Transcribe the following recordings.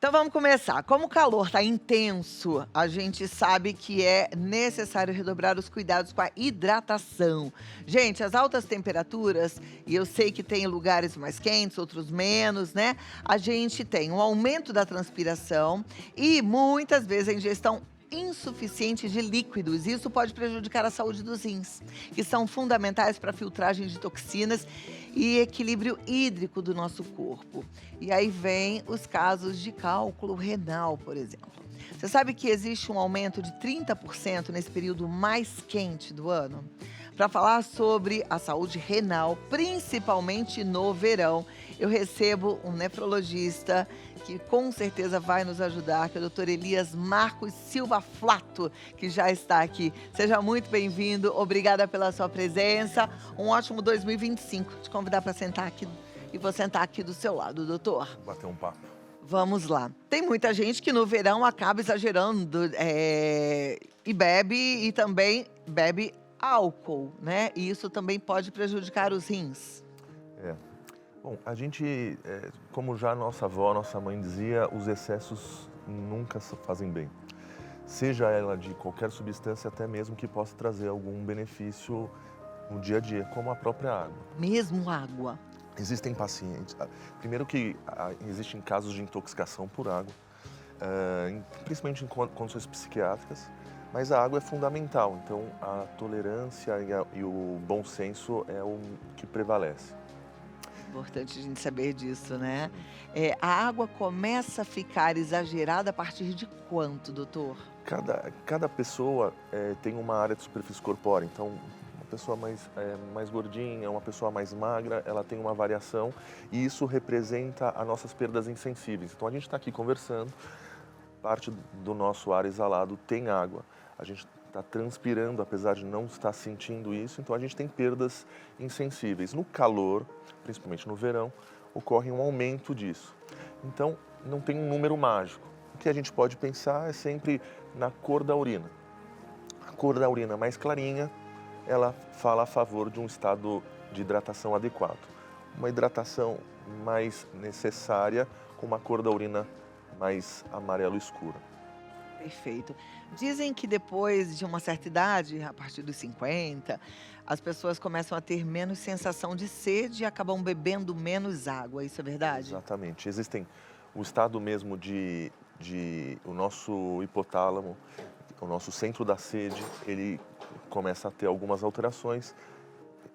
Então vamos começar. Como o calor está intenso, a gente sabe que é necessário redobrar os cuidados com a hidratação. Gente, as altas temperaturas, e eu sei que tem lugares mais quentes, outros menos, né? A gente tem um aumento da transpiração e muitas vezes a ingestão insuficiente de líquidos. Isso pode prejudicar a saúde dos rins, que são fundamentais para a filtragem de toxinas e equilíbrio hídrico do nosso corpo. E aí vem os casos de cálculo renal, por exemplo. Você sabe que existe um aumento de 30% nesse período mais quente do ano? Para falar sobre a saúde renal, principalmente no verão, eu recebo um nefrologista que com certeza vai nos ajudar, que é o Dr. Elias Marcos Silva Flato, que já está aqui. Seja muito bem-vindo, obrigada pela sua presença. Um ótimo 2025. Te convidar para sentar aqui e vou sentar aqui do seu lado, doutor. Bater um papo. Vamos lá. Tem muita gente que no verão acaba exagerando e bebe e também bebe álcool, né? E isso também pode prejudicar os rins. É. Bom, a gente, como já nossa avó, nossa mãe dizia, os excessos nunca fazem bem. Seja ela de qualquer substância, até mesmo que possa trazer algum benefício no dia a dia, como a própria água. Mesmo água. Existem pacientes, primeiro que existem casos de intoxicação por água, principalmente em condições psiquiátricas, mas a água é fundamental, então a tolerância e o bom senso é o que prevalece. Importante a gente saber disso, né? A água começa a ficar exagerada a partir de quanto, doutor? Cada pessoa tem uma área de superfície corpórea, então uma pessoa mais gordinha, uma pessoa mais magra, ela tem uma variação e isso representa as nossas perdas insensíveis. Então a gente está aqui conversando, parte do nosso ar exalado tem água, a gente está transpirando apesar de não estar sentindo isso, então a gente tem perdas insensíveis. No calor, principalmente no verão, ocorre um aumento disso. Então não tem um número mágico. O que a gente pode pensar é sempre na cor da urina. A cor da urina mais clarinha, ela fala a favor de um estado de hidratação adequado. Uma hidratação mais necessária com uma cor da urina mais amarelo escura. Perfeito. Dizem que depois de uma certa idade, a partir dos 50, as pessoas começam a ter menos sensação de sede e acabam bebendo menos água. Isso é verdade? Exatamente. Existem o estado mesmo o nosso hipotálamo, o nosso centro da sede, ele começa a ter algumas alterações,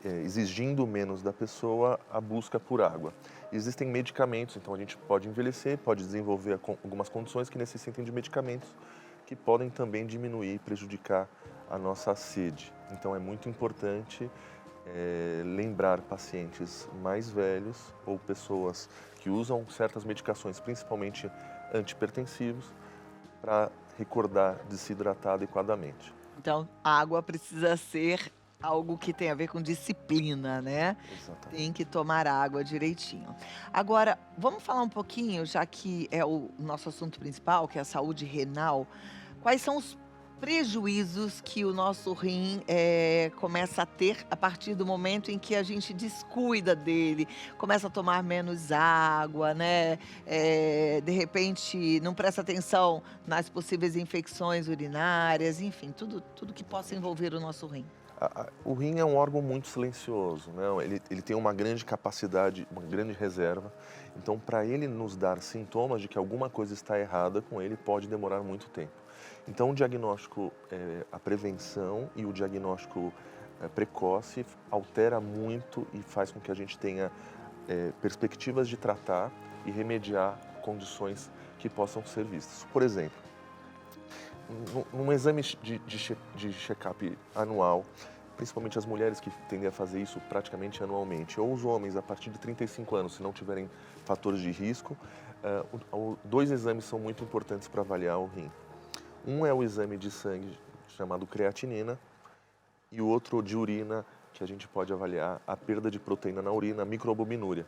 exigindo menos da pessoa a busca por água. Existem medicamentos, então a gente pode envelhecer, pode desenvolver algumas condições que necessitem de medicamentos que podem também diminuir e prejudicar a nossa sede. Então é muito importante lembrar pacientes mais velhos ou pessoas que usam certas medicações, principalmente antihipertensivos, para recordar de se hidratar adequadamente. Então, a água precisa ser algo que tem a ver com disciplina, né? Exatamente. Tem que tomar água direitinho. Agora, vamos falar um pouquinho, já que é o nosso assunto principal, que é a saúde renal. Quais são os prejuízos que o nosso rim começa a ter a partir do momento em que a gente descuida dele, começa a tomar menos água, né? De repente, não presta atenção nas possíveis infecções urinárias, enfim, tudo que possa envolver o nosso rim. O rim é um órgão muito silencioso, né? Ele tem uma grande capacidade, uma grande reserva. Então, para ele nos dar sintomas de que alguma coisa está errada com ele, pode demorar muito tempo. Então, o diagnóstico, a prevenção e o diagnóstico precoce altera muito e faz com que a gente tenha perspectivas de tratar e remediar condições que possam ser vistas. Por exemplo, num exame de check-up anual, principalmente as mulheres que tendem a fazer isso praticamente anualmente, ou os homens a partir de 35 anos, se não tiverem fatores de risco, dois exames são muito importantes para avaliar o rim. Um é o exame de sangue chamado creatinina e o outro de urina, que a gente pode avaliar a perda de proteína na urina, a microalbuminúria.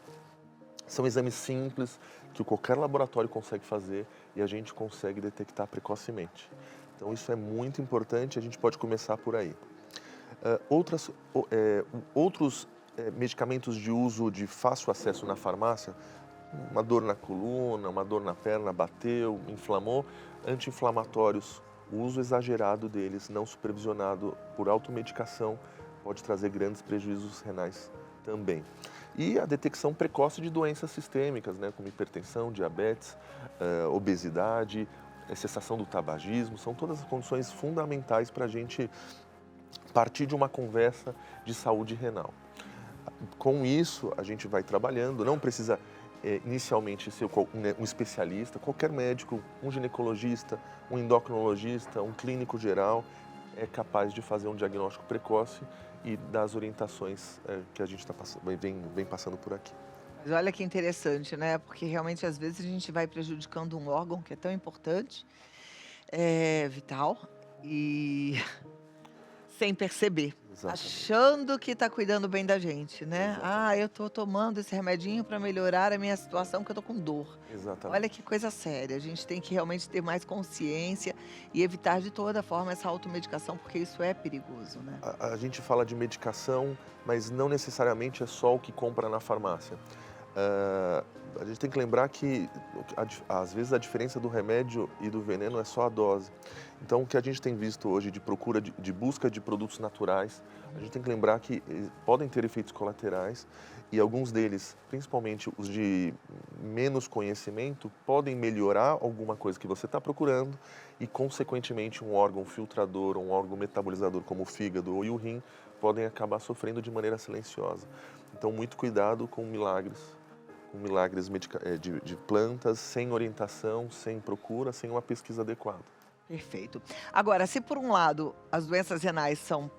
São exames simples que qualquer laboratório consegue fazer e a gente consegue detectar precocemente. Então isso é muito importante, a gente pode começar por aí. Outros medicamentos de uso de fácil acesso na farmácia uma dor na coluna, uma dor na perna, bateu, inflamou, anti-inflamatórios, o uso exagerado deles, não supervisionado por automedicação, pode trazer grandes prejuízos renais também. E a detecção precoce de doenças sistêmicas, né, como hipertensão, diabetes, obesidade, cessação do tabagismo, são todas as condições fundamentais para a gente partir de uma conversa de saúde renal. Com isso, a gente vai trabalhando, não precisa inicialmente ser um especialista, qualquer médico, um ginecologista, um endocrinologista, um clínico geral, é capaz de fazer um diagnóstico precoce e dar as orientações que a gente vem passando por aqui. Mas olha que interessante, né? Porque realmente às vezes a gente vai prejudicando um órgão que é tão importante, vital, e sem perceber, Exatamente. achando que está cuidando bem da gente, né? Exatamente. Ah, eu estou tomando esse remedinho para melhorar a minha situação, que eu estou com dor. Exatamente. Olha que coisa séria. A gente tem que realmente ter mais consciência e evitar de toda forma essa automedicação, porque isso é perigoso, né? A gente fala de medicação, mas não necessariamente é só o que compra na farmácia. A gente tem que lembrar que, às vezes, a diferença do remédio e do veneno é só a dose. Então, o que a gente tem visto hoje de procura, de busca de produtos naturais, a gente tem que lembrar que podem ter efeitos colaterais e alguns deles, principalmente os de menos conhecimento, podem melhorar alguma coisa que você está procurando e, consequentemente, um órgão filtrador, um órgão metabolizador como o fígado e o rim podem acabar sofrendo de maneira silenciosa. Então, muito cuidado com milagres de plantas, sem orientação, sem procura, sem uma pesquisa adequada. Perfeito. Agora, se por um lado as doenças renais são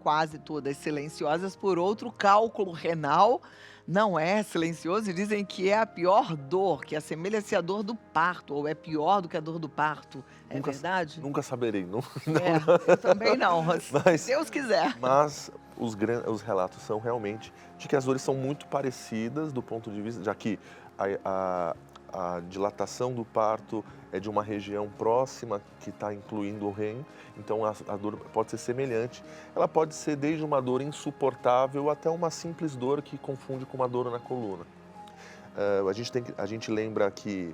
quase todas silenciosas, por outro, o cálculo renal não é silencioso e dizem que é a pior dor, que assemelha-se à dor do parto, ou é pior do que a dor do parto. É verdade? Nunca saberei, não, Eu também não, mas se Deus quiser. Mas os relatos são realmente de que as dores são muito parecidas do ponto de vista, já que a dilatação do parto é de uma região próxima que está incluindo o rim, então a dor pode ser semelhante. Ela pode ser desde uma dor insuportável até uma simples dor que confunde com uma dor na coluna. A gente lembra que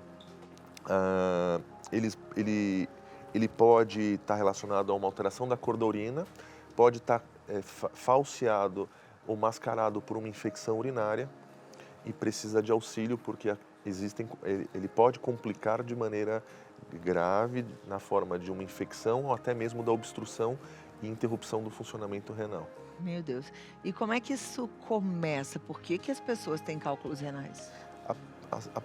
ele pode estar relacionado a uma alteração da cor da urina, pode estar falseado ou mascarado por uma infecção urinária e precisa de auxílio porque ele pode complicar de maneira grave na forma de uma infecção ou até mesmo da obstrução e interrupção do funcionamento renal. Meu Deus. E como é que isso começa? Por que as pessoas têm cálculos renais? O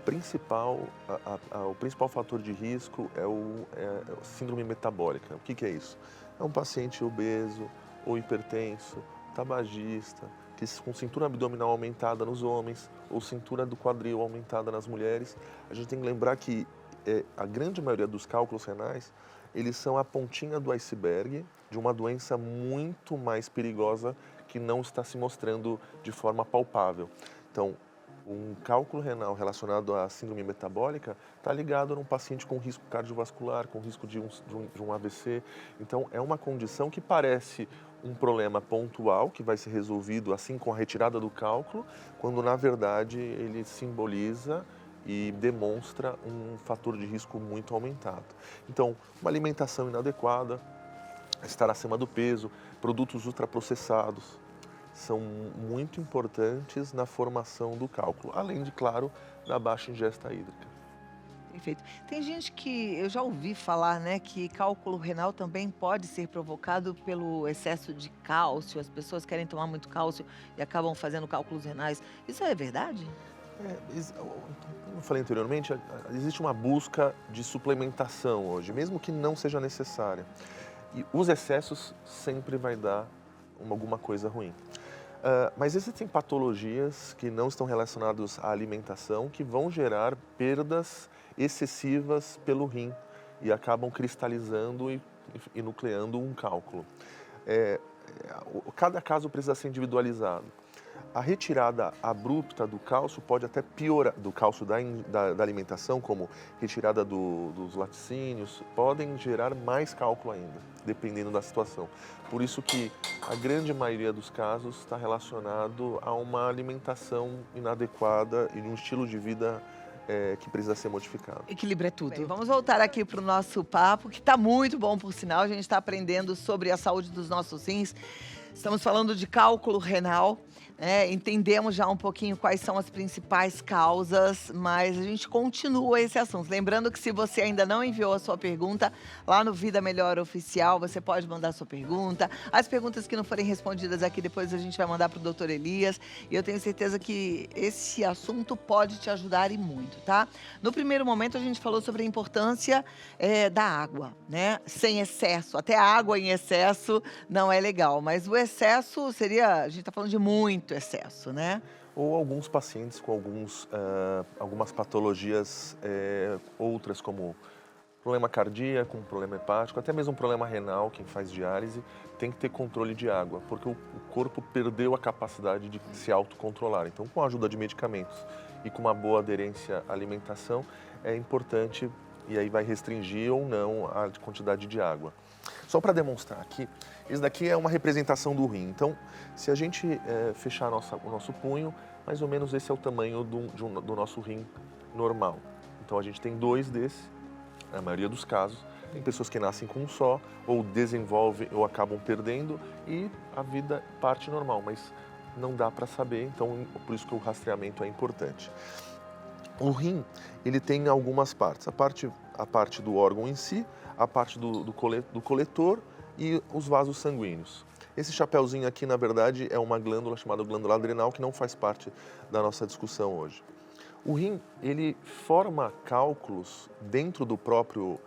principal fator de risco é a síndrome metabólica. O que é isso? É um paciente obeso ou hipertenso, tabagista, com cintura abdominal aumentada nos homens ou cintura do quadril aumentada nas mulheres. A gente tem que lembrar que a grande maioria dos cálculos renais, eles são a pontinha do iceberg de uma doença muito mais perigosa que não está se mostrando de forma palpável. Então, um cálculo renal relacionado à síndrome metabólica está ligado a um paciente com risco cardiovascular, com risco de um AVC. Então, é uma condição que parece um problema pontual, que vai ser resolvido assim com a retirada do cálculo, quando, na verdade, ele simboliza e demonstra um fator de risco muito aumentado. Então, uma alimentação inadequada, estar acima do peso, produtos ultraprocessados, são muito importantes na formação do cálculo, além de, claro, da baixa ingesta hídrica. Perfeito. Tem gente que, eu já ouvi falar, né, que cálculo renal também pode ser provocado pelo excesso de cálcio. As pessoas querem tomar muito cálcio e acabam fazendo cálculos renais. Isso é verdade? Como eu falei anteriormente, existe uma busca de suplementação hoje, mesmo que não seja necessária. E os excessos sempre vai dar alguma coisa ruim. Mas existem patologias que não estão relacionadas à alimentação que vão gerar perdas excessivas pelo rim e acabam cristalizando e nucleando um cálculo. Cada caso precisa ser individualizado. A retirada abrupta do cálcio pode até piorar, do cálcio da alimentação, como retirada dos laticínios, podem gerar mais cálculo ainda, dependendo da situação. Por isso que a grande maioria dos casos está relacionado a uma alimentação inadequada e um estilo de vida que precisa ser modificado. Equilíbrio é tudo. Bem, vamos voltar aqui para o nosso papo, que está muito bom, por sinal. A gente está aprendendo sobre a saúde dos nossos rins. Estamos falando de cálculo renal, né? Entendemos já um pouquinho quais são as principais causas, mas a gente continua esse assunto. Lembrando que se você ainda não enviou a sua pergunta, lá no Vida Melhor Oficial, você pode mandar a sua pergunta. As perguntas que não forem respondidas aqui, depois a gente vai mandar para o Dr. Elias. E eu tenho certeza que esse assunto pode te ajudar e muito, tá? No primeiro momento, a gente falou sobre a importância da água, né? Sem excesso. Até a água em excesso não é legal, mas o excesso seria, a gente está falando de muito excesso, né? Ou alguns pacientes com algumas patologias outras, como problema cardíaco, problema hepático, até mesmo problema renal, quem faz diálise, tem que ter controle de água, porque o corpo perdeu a capacidade de se autocontrolar. Então, com a ajuda de medicamentos e com uma boa aderência à alimentação, é importante, e aí vai restringir ou não a quantidade de água. Só para demonstrar aqui, isso daqui é uma representação do rim. Então, se a gente fechar o nosso punho, mais ou menos esse é o tamanho do nosso rim normal. Então, a gente tem 2 desses, na maioria dos casos. Tem pessoas que nascem com um só, ou desenvolvem ou acabam perdendo, e a vida parte normal, mas não dá para saber, então por isso que o rastreamento é importante. O rim, ele tem algumas partes, a parte do órgão em si, a parte do coletor e os vasos sanguíneos. Esse chapeuzinho aqui, na verdade, é uma glândula chamada glândula adrenal, que não faz parte da nossa discussão hoje. O rim, ele forma cálculos dentro do próprio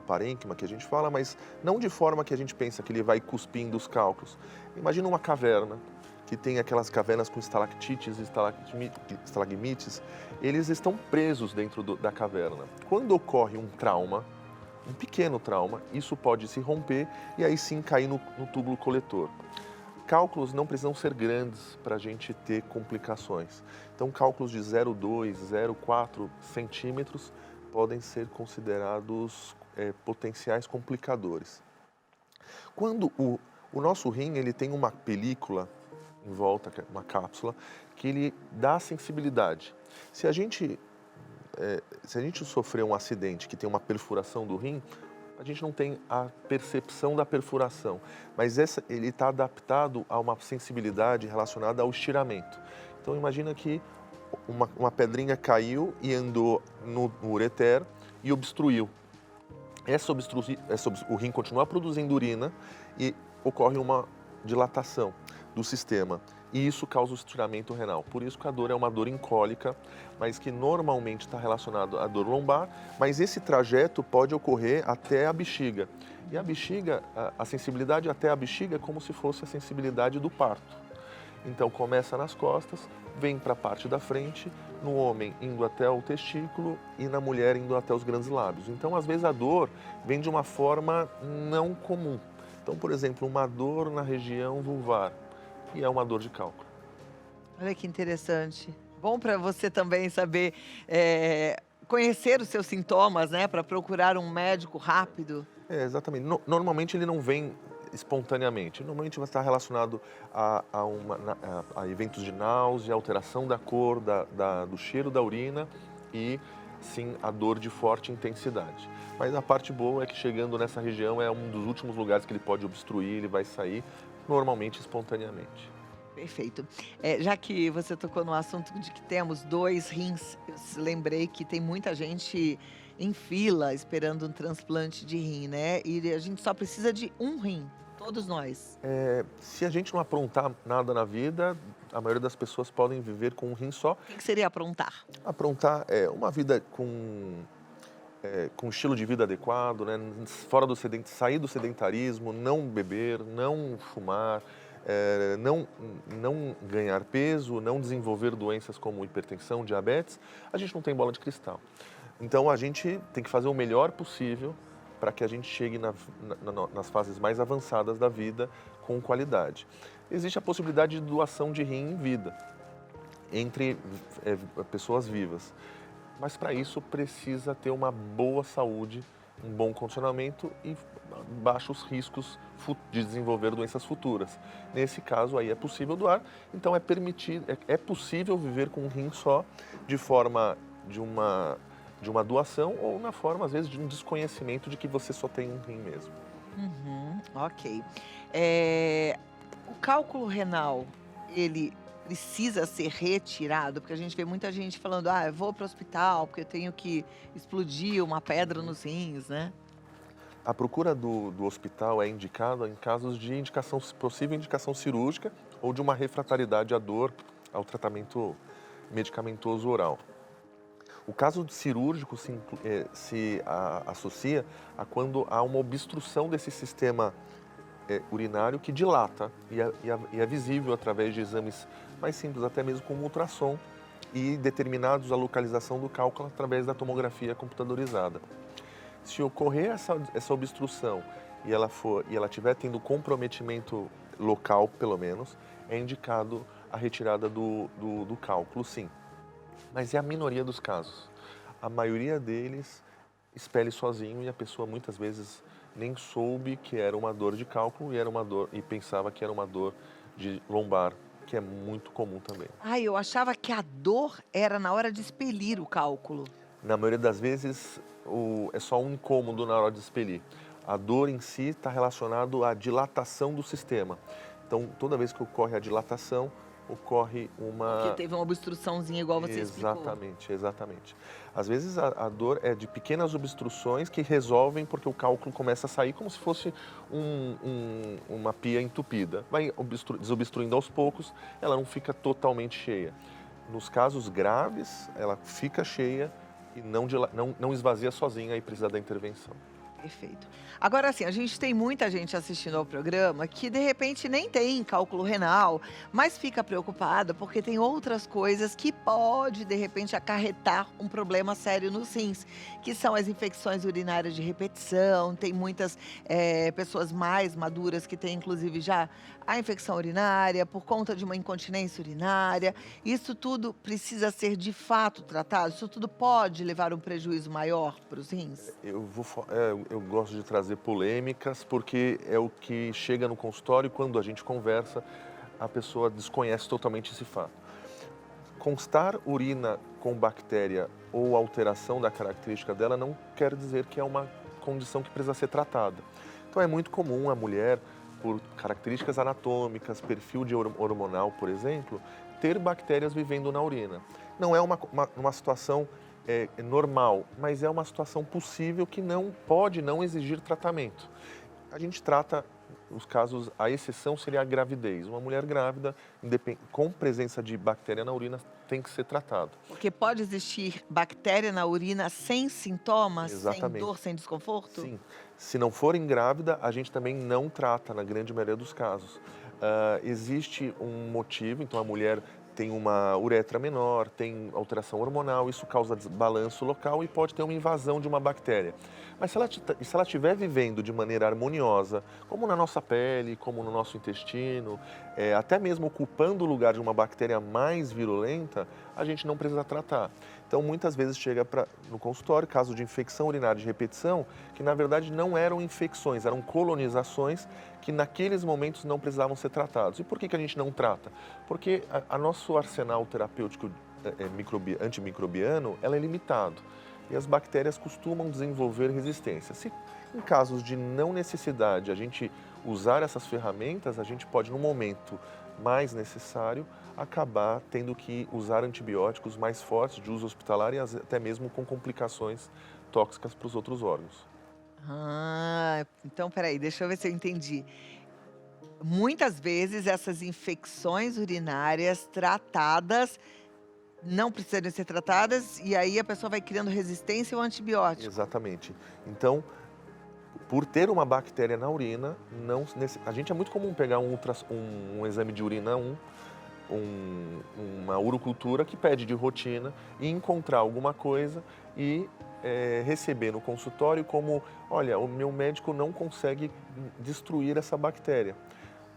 parênquima que a gente fala, mas não de forma que a gente pensa que ele vai cuspindo os cálculos. Imagina uma caverna, que tem aquelas cavernas com estalactites e estalagmites, eles estão presos dentro da caverna. Quando ocorre um trauma, um pequeno trauma, isso pode se romper e aí sim cair no túbulo coletor. Cálculos não precisam ser grandes para a gente ter complicações. Então, cálculos de 0,2, 0,4 centímetros podem ser considerados potenciais complicadores. Quando o nosso rim ele tem uma película em volta, uma cápsula, que ele dá sensibilidade. Se a gente sofrer um acidente que tem uma perfuração do rim, a gente não tem a percepção da perfuração, mas ele está adaptado a uma sensibilidade relacionada ao estiramento. Então imagina que uma pedrinha caiu e andou no ureter e obstruiu. O rim continua produzindo urina e ocorre uma dilatação do sistema, e isso causa o estiramento renal. Por isso que a dor é uma dor incólica, mas que normalmente está relacionado à dor lombar, mas esse trajeto pode ocorrer até a bexiga. E a bexiga, a sensibilidade até a bexiga é como se fosse a sensibilidade do parto. Então começa nas costas, vem para a parte da frente, no homem indo até o testículo e na mulher indo até os grandes lábios. Então às vezes a dor vem de uma forma não comum. Então, por exemplo, uma dor na região vulvar, e é uma dor de cálculo. Olha que interessante. Bom para você também saber conhecer os seus sintomas, né? Para procurar um médico rápido. Exatamente. Normalmente ele não vem espontaneamente. Normalmente vai estar relacionado a eventos de náusea, alteração da cor, do cheiro da urina e, sim, a dor de forte intensidade. Mas a parte boa é que chegando nessa região é um dos últimos lugares que ele pode obstruir, ele vai sair normalmente espontaneamente. Perfeito. Já que você tocou no assunto de que temos 2 rins, eu lembrei que tem muita gente em fila esperando um transplante de rim, né? E a gente só precisa de um rim, todos nós. Se a gente não aprontar nada na vida, a maioria das pessoas podem viver com um rim só. O que seria aprontar? Aprontar é uma vida com estilo de vida adequado, né? Sair do sedentarismo, não beber, não fumar, não ganhar peso, não desenvolver doenças como hipertensão, diabetes. A gente não tem bola de cristal. Então a gente tem que fazer o melhor possível para que a gente chegue nas fases mais avançadas da vida com qualidade. existe a possibilidade de doação de rim em vida, entre pessoas vivas. Mas para isso precisa ter uma boa saúde, um bom condicionamento e baixos riscos de desenvolver doenças futuras. Nesse caso aí é possível doar, então é possível viver com um rim só de forma de uma doação ou na forma, às vezes, de um desconhecimento de que você só tem um rim mesmo. Uhum, ok. O cálculo renal, ele precisa ser retirado? Porque a gente vê muita gente falando, eu vou para o hospital porque eu tenho que explodir uma pedra nos rins, né? A procura do hospital é indicada em casos de possível indicação cirúrgica ou de uma refratariedade à dor, ao tratamento medicamentoso oral. O caso cirúrgico se associa a quando há uma obstrução desse sistema urinário que dilata e é visível através de exames mais simples, até mesmo como ultrassom, e determinados a localização do cálculo através da tomografia computadorizada. Se ocorrer essa obstrução e ela estiver tendo comprometimento local, pelo menos, é indicado a retirada do cálculo, sim. Mas é a minoria dos casos. A maioria deles expele sozinho e a pessoa muitas vezes nem soube que era uma dor de cálculo e pensava que era uma dor de lombar, que é muito comum também. Eu achava que a dor era na hora de expelir o cálculo. Na maioria das vezes, é só um incômodo na hora de expelir. A dor em si está relacionada à dilatação do sistema. Então, toda vez que ocorre a dilatação, ocorre uma... Porque teve uma obstruçãozinha igual você explicou. Exatamente. Às vezes a dor é de pequenas obstruções que resolvem porque o cálculo começa a sair como se fosse uma pia entupida. Vai desobstruindo aos poucos, ela não fica totalmente cheia. Nos casos graves, ela fica cheia e não esvazia sozinha e precisa da intervenção. Perfeito. Agora, assim, a gente tem muita gente assistindo ao programa que, de repente, nem tem cálculo renal, mas fica preocupada porque tem outras coisas que pode, de repente, acarretar um problema sério nos rins, que são as infecções urinárias de repetição. Tem muitas pessoas mais maduras que têm, inclusive, já a infecção urinária por conta de uma incontinência urinária. Isso tudo precisa ser, de fato, tratado? Isso tudo pode levar um prejuízo maior para os rins? Eu gosto de trazer polêmicas porque é o que chega no consultório e quando a gente conversa, a pessoa desconhece totalmente esse fato. Constar urina com bactéria ou alteração da característica dela não quer dizer que é uma condição que precisa ser tratada. Então é muito comum a mulher, por características anatômicas, perfil de hormonal, por exemplo, ter bactérias vivendo na urina. Não é uma situação normal, mas é uma situação possível que não pode não exigir tratamento. A gente trata os casos, a exceção seria a gravidez. Uma mulher grávida, com presença de bactéria na urina, tem que ser tratada. Porque pode existir bactéria na urina sem sintomas, Exatamente. sem dor, sem desconforto? Sim. Se não for grávida, a gente também não trata, na grande maioria dos casos. Existe um motivo, então a mulher tem uma uretra menor, tem alteração hormonal, isso causa desbalanço local e pode ter uma invasão de uma bactéria. Mas se ela estiver vivendo de maneira harmoniosa, como na nossa pele, como no nosso intestino, até mesmo ocupando o lugar de uma bactéria mais virulenta, a gente não precisa tratar. Então, muitas vezes chega no consultório, caso de infecção urinária de repetição, que na verdade não eram infecções, eram colonizações que naqueles momentos não precisavam ser tratados. E por que a gente não trata? Porque a nosso arsenal terapêutico antimicrobiano ela é limitado e as bactérias costumam desenvolver resistência. Se em casos de não necessidade a gente usar essas ferramentas, a gente pode, no momento mais necessário, acabar tendo que usar antibióticos mais fortes de uso hospitalar e até mesmo com complicações tóxicas para os outros órgãos. Então peraí, deixa eu ver se eu entendi. Muitas vezes essas infecções urinárias tratadas não precisam ser tratadas e aí a pessoa vai criando resistência ao antibiótico. Exatamente. Então, por ter uma bactéria na urina, a gente é muito comum pegar um exame de urina uma urocultura que pede de rotina e encontrar alguma coisa e receber no consultório como, olha, o meu médico não consegue destruir essa bactéria.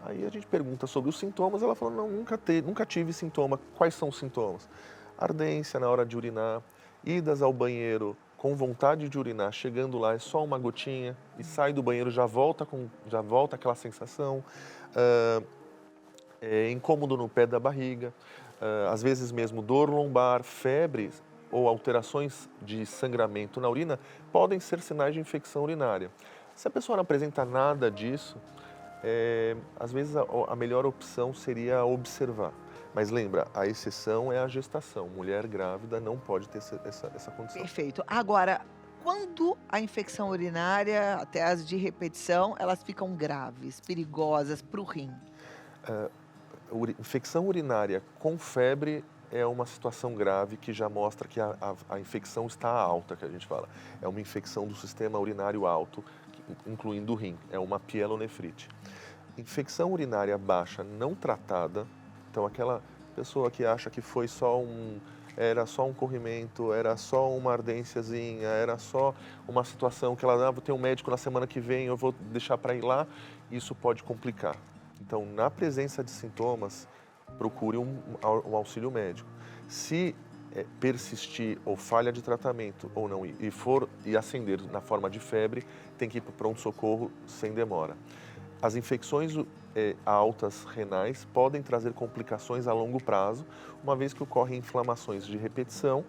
Aí a gente pergunta sobre os sintomas, ela fala, não, nunca tive sintoma. Quais são os sintomas? Ardência na hora de urinar, idas ao banheiro com vontade de urinar, chegando lá é só uma gotinha e sai do banheiro, já volta aquela sensação, incômodo no pé da barriga, às vezes mesmo dor lombar, febre ou alterações de sangramento na urina podem ser sinais de infecção urinária. Se a pessoa não apresenta nada disso, às vezes a melhor opção seria observar. Mas lembra, a exceção é a gestação. Mulher grávida não pode ter essa condição. Perfeito. Agora, quando a infecção urinária, até as de repetição, elas ficam graves, perigosas para o rim? Infecção urinária com febre é uma situação grave que já mostra que a infecção está alta, que a gente fala. É uma infecção do sistema urinário alto, incluindo o rim. É uma pielonefrite. Infecção urinária baixa não tratada, então aquela pessoa que acha que foi era só um corrimento, era só uma ardênciazinha, era só uma situação que ela, vou ter um médico na semana que vem, eu vou deixar para ir lá, isso pode complicar. Então, na presença de sintomas, procure um auxílio médico. Se persistir ou falha de tratamento ou não e acender na forma de febre, tem que ir para o pronto-socorro sem demora. As infecções altas renais podem trazer complicações a longo prazo, uma vez que ocorrem inflamações de repetição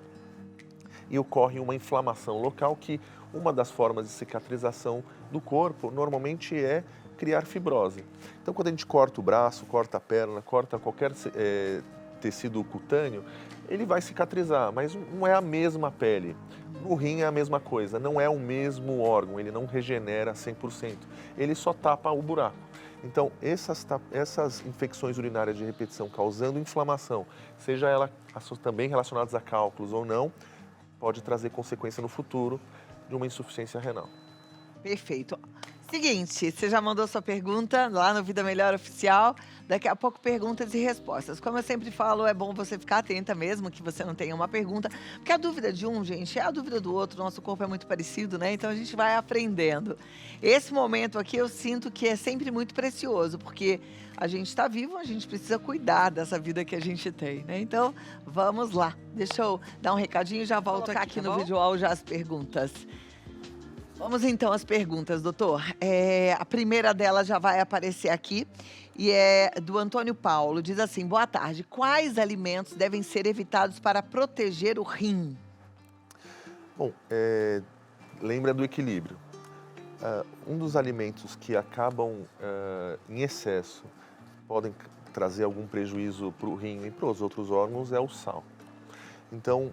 e ocorre uma inflamação local que uma das formas de cicatrização do corpo normalmente é criar fibrose. Então, quando a gente corta o braço, corta a perna, corta qualquer tecido cutâneo, ele vai cicatrizar, mas não é a mesma pele. No rim é a mesma coisa, não é o mesmo órgão, ele não regenera 100%, ele só tapa o buraco. Então, essas infecções urinárias de repetição causando inflamação, seja ela também relacionadas a cálculos ou não, pode trazer consequência no futuro de uma insuficiência renal. Perfeito. Seguinte, você já mandou sua pergunta lá no Vida Melhor Oficial. Daqui a pouco, perguntas e respostas. Como eu sempre falo, é bom você ficar atenta mesmo, que você não tenha uma pergunta. Porque a dúvida de um, gente, é a dúvida do outro. Nosso corpo é muito parecido, né? Então a gente vai aprendendo. Esse momento aqui eu sinto que é sempre muito precioso, porque a gente está vivo, a gente precisa cuidar dessa vida que a gente tem, né? Então, vamos lá. Deixa eu dar um recadinho e já volto aqui no visual já as perguntas. Vamos então às perguntas, doutor. A primeira delas já vai aparecer aqui e é do Antônio Paulo. Diz assim, boa tarde. Quais alimentos devem ser evitados para proteger o rim? Bom, lembra do equilíbrio. Um dos alimentos que acabam em excesso, podem trazer algum prejuízo para o rim e para os outros órgãos, é o sal. Então,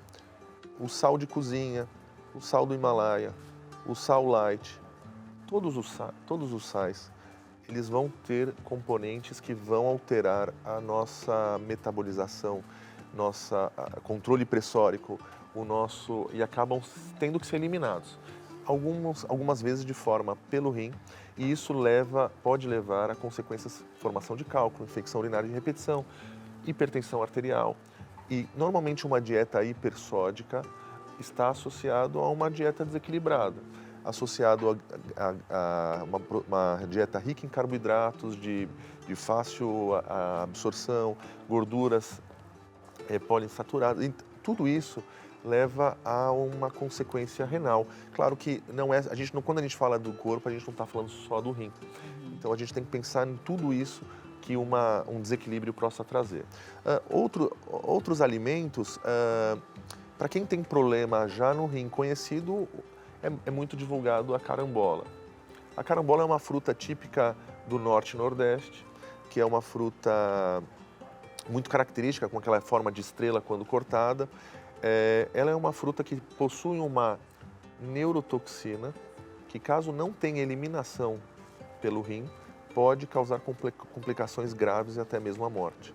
o sal de cozinha, o sal do Himalaia, o sal light, todos os sais, eles vão ter componentes que vão alterar a nossa metabolização, controle pressórico, e acabam tendo que ser eliminados. Algumas vezes de forma pelo rim, e isso pode levar a consequências, formação de cálculo, infecção urinária de repetição, hipertensão arterial. E normalmente uma dieta hipersódica está associado a uma dieta desequilibrada, associado a uma dieta rica em carboidratos, de fácil absorção, gorduras poliinsaturadas. Tudo isso leva a uma consequência renal. Claro que quando a gente fala do corpo, a gente não está falando só do rim. Então a gente tem que pensar em tudo isso que um desequilíbrio possa trazer. Outros alimentos, para quem tem problema já no rim conhecido, é muito divulgado a carambola. A carambola é uma fruta típica do norte e nordeste, que é uma fruta muito característica, com aquela forma de estrela quando cortada. Ela é uma fruta que possui uma neurotoxina, que caso não tenha eliminação pelo rim, pode causar complicações graves e até mesmo a morte.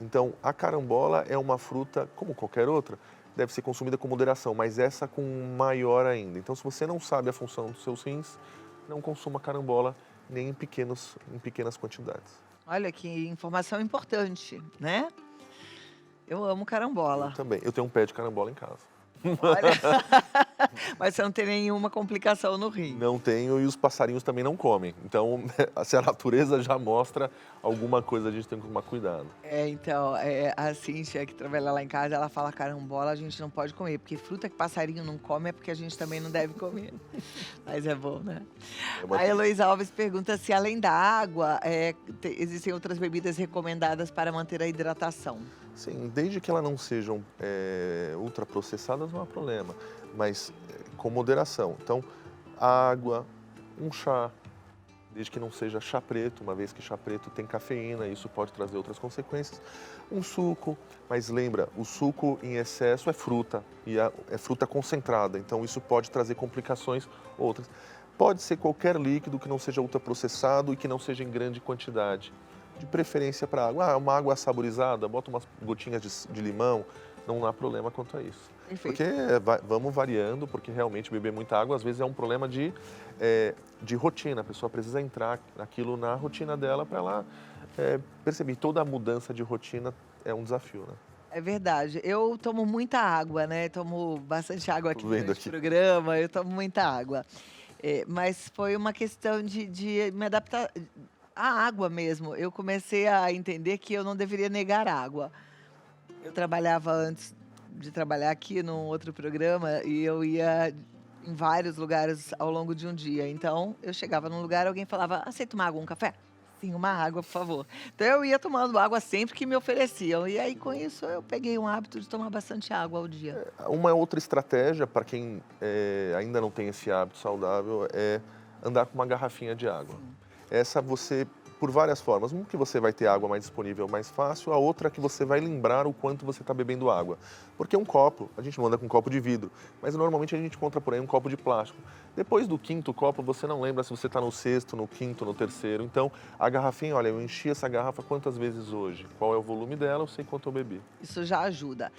Então, a carambola é uma fruta, como qualquer outra, deve ser consumida com moderação, mas essa com maior ainda. Então, se você não sabe a função dos seus rins, não consuma carambola nem em pequenas quantidades. Olha que informação importante, né? Eu amo carambola. Eu também. Eu tenho um pé de carambola em casa. Olha, mas você não tem nenhuma complicação no rim. Não tenho e os passarinhos também não comem. Então, se a natureza já mostra alguma coisa, a gente tem que tomar cuidado. Então, a Cíntia, que trabalha lá em casa, ela fala: "Carambola a gente não pode comer, porque fruta que passarinho não come é porque a gente também não deve comer". Mas é bom, né? É uma A Heloísa Alves pergunta se além da água, existem outras bebidas recomendadas para manter a hidratação. Sim, desde que elas não sejam ultraprocessadas, não há problema, mas com moderação. Então, água, um chá, desde que não seja chá preto, uma vez que chá preto tem cafeína, isso pode trazer outras consequências. Um suco, mas lembra, o suco em excesso é fruta, e é fruta concentrada, então isso pode trazer complicações outras. Pode ser qualquer líquido que não seja ultraprocessado e que não seja em grande quantidade. De preferência para água. Ah, uma água saborizada, bota umas gotinhas de limão, não há problema quanto a isso. Perfeito. Porque vamos variando, porque realmente beber muita água às vezes é um problema de rotina. A pessoa precisa entrar aquilo na rotina dela para ela perceber. Toda mudança de rotina é um desafio, né? É verdade. Eu tomo muita água, né, tomo bastante água aqui Tô vendo durante o aqui. programa, eu tomo muita água. Mas foi uma questão de me adaptar à água mesmo. Eu comecei a entender que eu não deveria negar água. Eu trabalhava antes de trabalhar aqui num outro programa e eu ia em vários lugares ao longo de um dia. Então, eu chegava num lugar, alguém falava: "Aceita uma água, um café?". "Sim, uma água, por favor". Então eu ia tomando água sempre que me ofereciam. E aí, com isso, eu peguei um hábito de tomar bastante água ao dia. Uma outra estratégia para quem ainda não tem esse hábito saudável é andar com uma garrafinha de água. Sim. Essa você, por várias formas. Uma que você vai ter água mais disponível mais fácil, a outra que você vai lembrar o quanto você está bebendo água. Porque um copo, a gente não anda com um copo de vidro, mas normalmente a gente encontra por aí um copo de plástico. Depois do quinto copo, você não lembra se você está no sexto, no quinto, no terceiro. Então, a garrafinha, olha, eu enchi essa garrafa quantas vezes hoje? Qual é o volume dela? Eu sei quanto eu bebi. Isso já ajuda.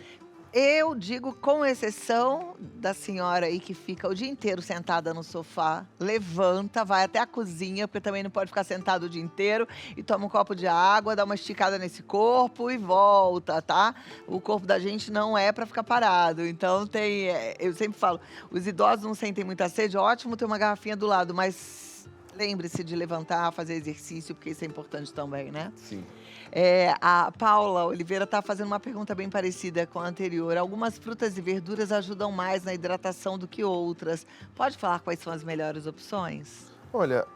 Eu digo, com exceção da senhora aí que fica o dia inteiro sentada no sofá, levanta, vai até a cozinha, porque também não pode ficar sentado o dia inteiro, e toma um copo de água, dá uma esticada nesse corpo e volta, tá? O corpo da gente não é para ficar parado. Então eu sempre falo, os idosos não sentem muita sede, ótimo ter uma garrafinha do lado, mas lembre-se de levantar, fazer exercício, porque isso é importante também, né? Sim. A Paula Oliveira está fazendo uma pergunta bem parecida com a anterior. Algumas frutas e verduras ajudam mais na hidratação do que outras. Pode falar quais são as melhores opções? Olha,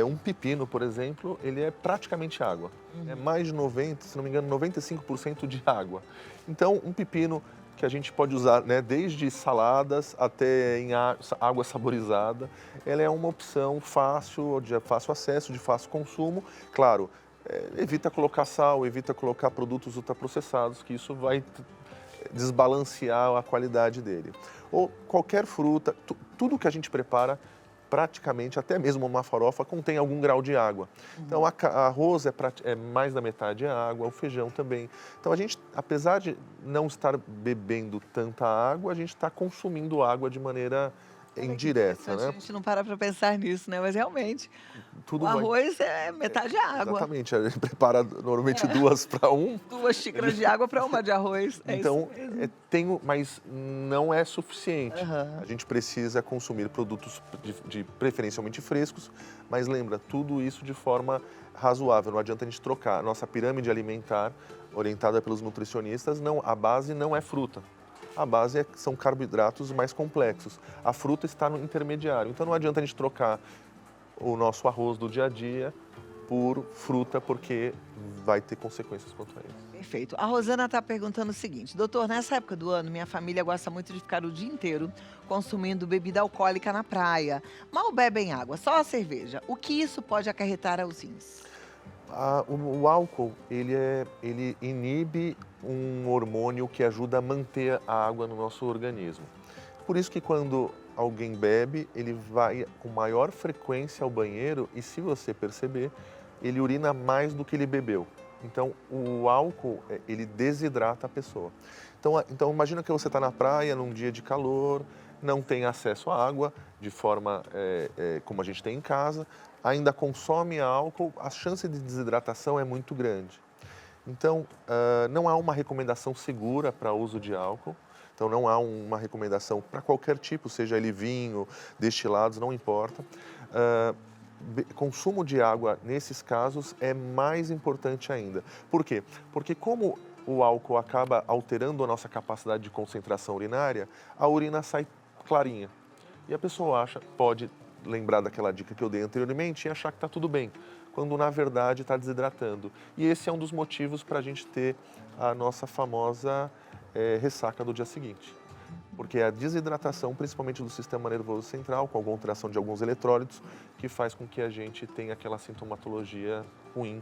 um pepino, por exemplo, ele é praticamente água. É mais de 90, se não me engano, 95% de água. Então, um pepino que a gente pode usar, né, desde saladas até em água saborizada, ela é uma opção fácil, de fácil acesso, de fácil consumo. Claro, evita colocar sal, evita colocar produtos ultraprocessados, que isso vai desbalancear a qualidade dele. Ou qualquer fruta, tudo que a gente prepara, praticamente, até mesmo uma farofa, contém algum grau de água. Então, arroz é mais da metade água, o feijão também. Então, a gente, apesar de não estar bebendo tanta água, a gente está consumindo água de maneira Olha que indireta, interessante, a né? gente não para pensar nisso, né? Mas realmente, o Tudo vai... arroz é metade água. Exatamente, a gente prepara normalmente É. 2 para 1. 2 xícaras de água para uma de arroz. É isso Então, mesmo. mas não é suficiente. Aham. A gente precisa consumir produtos de preferencialmente frescos, mas lembra, tudo isso de forma razoável. Não adianta a gente trocar. A nossa pirâmide alimentar, orientada pelos nutricionistas, a base não é fruta. A base são carboidratos mais complexos. A fruta está no intermediário. Então, não adianta a gente trocar o nosso arroz do dia a dia por fruta, porque vai ter consequências quanto a isso. Perfeito. A Rosana está perguntando o seguinte: doutor, nessa época do ano, minha família gosta muito de ficar o dia inteiro consumindo bebida alcoólica na praia. Mal bebem água, só a cerveja. O que isso pode acarretar aos rins? O álcool, ele inibe um hormônio que ajuda a manter a água no nosso organismo. Por isso que quando alguém bebe, ele vai com maior frequência ao banheiro e, se você perceber, ele urina mais do que ele bebeu. Então, o álcool, ele desidrata a pessoa. Então imagina que você está na praia num dia de calor, não tem acesso à água de forma como a gente tem em casa, ainda consome álcool, a chance de desidratação é muito grande. Então, não há uma recomendação segura para uso de álcool. Então não há uma recomendação para qualquer tipo, seja ele vinho, destilados, não importa. Consumo de água nesses casos é mais importante ainda. Por quê? Porque como o álcool acaba alterando a nossa capacidade de concentração urinária, a urina sai clarinha. E a pessoa pode lembrar daquela dica que eu dei anteriormente e achar que está tudo bem, quando na verdade está desidratando. E esse é um dos motivos para a gente ter a nossa famosa ressaca do dia seguinte. Porque é a desidratação, principalmente do sistema nervoso central, com alguma alteração de alguns eletrólitos, que faz com que a gente tenha aquela sintomatologia ruim.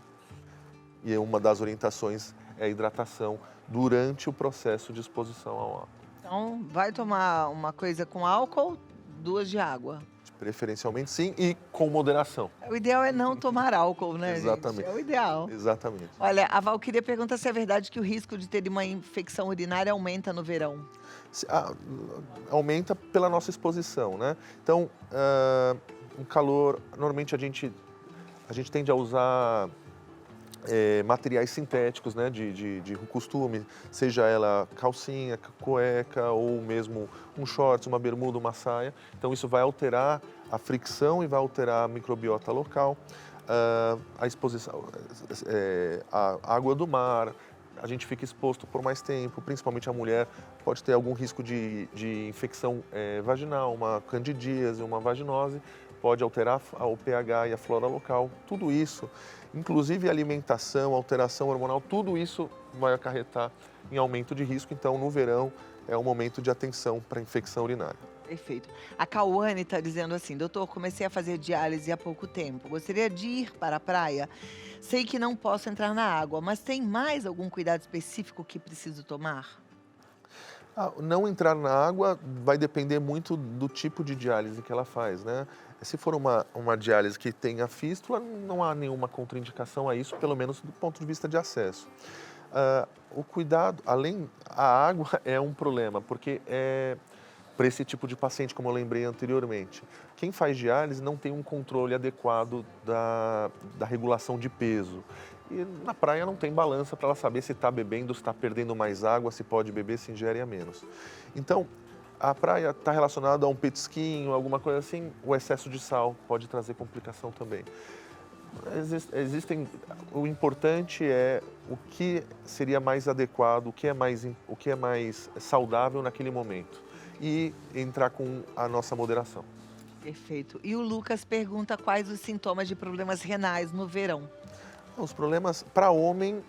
E uma das orientações é a hidratação durante o processo de exposição ao álcool. Então, vai tomar uma coisa com álcool, 2 de água. Preferencialmente sim, e com moderação. O ideal é não tomar álcool, né, Exatamente. gente? É o ideal. Exatamente. Olha, a Valquíria pergunta se é verdade que o risco de ter uma infecção urinária aumenta no verão. Aumenta pela nossa exposição, né? Então, um calor, normalmente a gente tende a usar materiais sintéticos, né, de costume, seja ela calcinha, cueca ou mesmo um shorts, uma bermuda, uma saia. Então isso vai alterar a fricção e vai alterar a microbiota local, a exposição, a água do mar. A gente fica exposto por mais tempo, principalmente a mulher pode ter algum risco de infecção vaginal, uma candidíase, uma vaginose, pode alterar o pH e a flora local. Tudo isso, inclusive alimentação, alteração hormonal, tudo isso vai acarretar em aumento de risco. Então, no verão, é um momento de atenção para infecção urinária. Perfeito. A Cauane está dizendo assim: doutor, comecei a fazer diálise há pouco tempo. Gostaria de ir para a praia. Sei que não posso entrar na água, mas tem mais algum cuidado específico que preciso tomar? Não entrar na água vai depender muito do tipo de diálise que ela faz, né? Se for uma diálise que tenha fístula, não há nenhuma contraindicação a isso, pelo menos do ponto de vista de acesso. O cuidado, a água é um problema, porque para esse tipo de paciente, como eu lembrei anteriormente, quem faz diálise não tem um controle adequado da regulação de peso. E na praia não tem balança para ela saber se está bebendo, se está perdendo mais água, se pode beber, se ingere a menos. Então, a praia está relacionada a um petisquinho, alguma coisa assim, o excesso de sal pode trazer complicação também. O importante é o que seria mais adequado, o que é mais saudável naquele momento e entrar com a nossa moderação. Perfeito. E o Lucas pergunta quais os sintomas de problemas renais no verão. Os problemas para homem,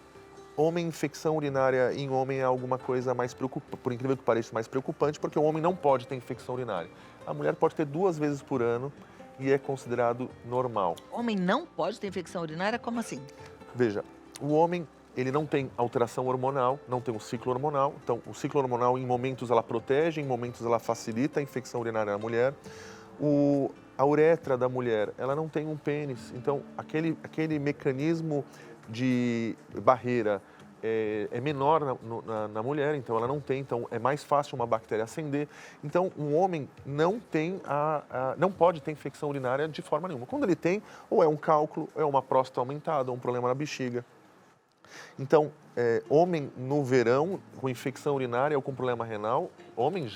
infecção urinária em homem é alguma coisa mais preocupante, por incrível que pareça, mais preocupante, porque o homem não pode ter infecção urinária. A mulher pode ter 2 vezes por ano e é considerado normal. Homem não pode ter infecção urinária? Como assim? Veja, o homem, ele não tem alteração hormonal, não tem um ciclo hormonal. Então, o ciclo hormonal, em momentos, ela protege, em momentos, ela facilita a infecção urinária na mulher. A uretra da mulher, ela não tem um pênis. Então, aquele mecanismo de barreira é menor na mulher, então ela não tem. Então, é mais fácil uma bactéria ascender. Então, um homem não pode ter infecção urinária de forma nenhuma. Quando ele tem, ou é um cálculo, ou é uma próstata aumentada, ou um problema na bexiga. Então, homem no verão com infecção urinária ou com problema renal, homem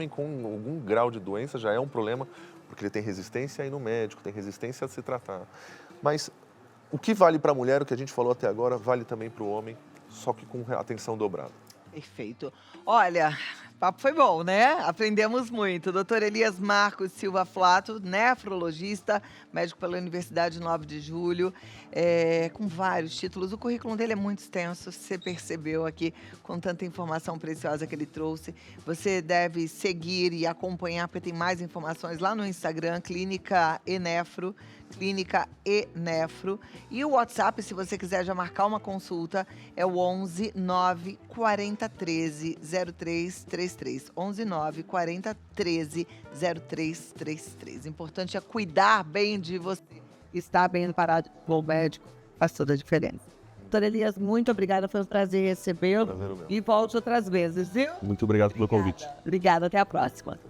com algum grau de doença já é um problema, porque ele tem resistência a ir no médico, tem resistência a se tratar. Mas o que vale para a mulher, o que a gente falou até agora, vale também para o homem, só que com atenção dobrada. Perfeito. Olha, o papo foi bom, né? Aprendemos muito. Dr. Elias Marcos Silva Flato, nefrologista, médico pela Universidade 9 de Julho, com vários títulos. O currículo dele é muito extenso, você percebeu aqui, com tanta informação preciosa que ele trouxe. Você deve seguir e acompanhar, porque tem mais informações lá no Instagram, Clínica Enefro, Clínica Enefro. E o WhatsApp, se você quiser já marcar uma consulta, é o 11 9 40 13 0333. 11 9 40 13 0333. Importante é cuidar bem de você. Estar bem parado com o médico faz toda a diferença. Doutor Elias, muito obrigada, foi um prazer recebê-lo. Prazer, meu. E volte outras vezes, viu? Muito obrigado pelo convite. Obrigada, até a próxima.